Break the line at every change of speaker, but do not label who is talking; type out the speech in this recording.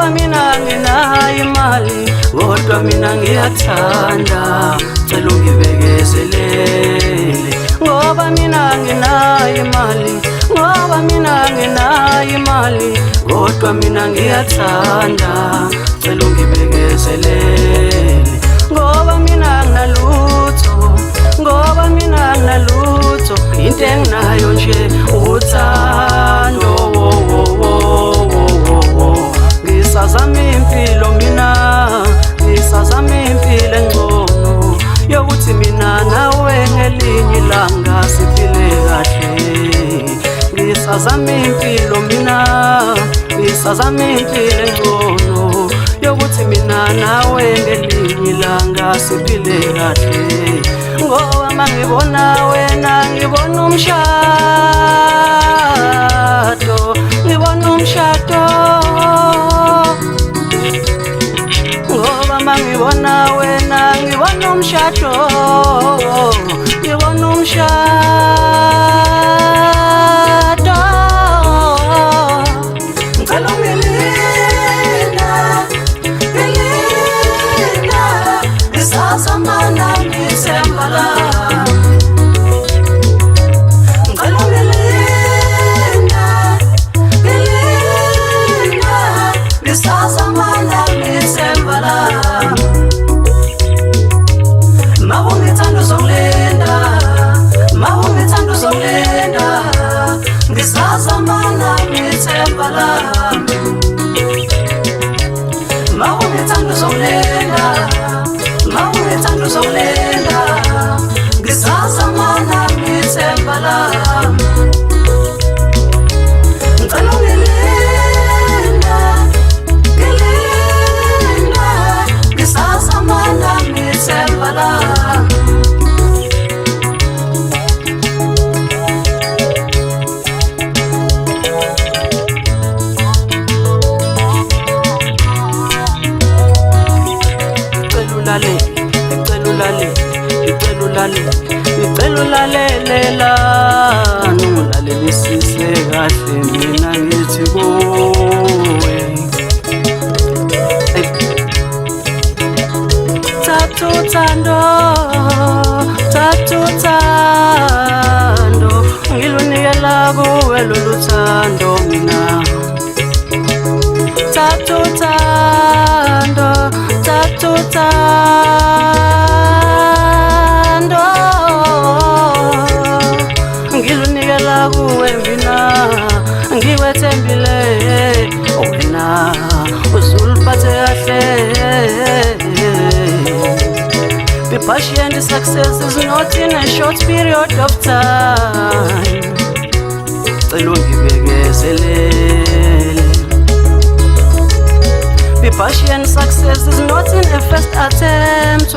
ngoba mina nginayo imali kodwa mina ngiyathanda cela ungibekezelele ngoba mina nginayo imali ngoba mina nginayo imali kodwa mina ngiyathanda cela ungibekezelele ngoba mina nginalutho ngoba mina nginalutho into enginayo nje uthando ngisazama impilo mina ngisazama impilo engcono yokuthi mina nawe ngelinye ilanga siphile kahle ngisazama impilo mina ngisazama impilo engcono yokuthi mina nawe ngelinye ilanga siphile kahle ngoba mangibona wena ngibona umshado ngibona umshado ngoba mangibona wena ngibona umshado ngibona umshado ngicela ungilinda ngilinda ngisazamana ngithemba lami ngicela ungilinda ngilinda ngisazamana ngithemba lami mawungithanda uzongilinda mawungithanda uzongilinda ngisazamana ngithemba lami mawungithanda uzongilinda mawungithanda uzongilinda ngisazamana ngithemba lami ngicela ungilinda ngilinda ngisazamana ngithemba lami ngicela ulalelelana ungilalelisise kahle mina ngithi kuwe thatha uthando ngilunikela kuwe lolu thando mina thatha uthando ngilunikela kuwe mina ngiwethembile wena uzuliphathe kahle be patient success is not in a short period of time cela ungibekezelele be patient success is not in a first attempt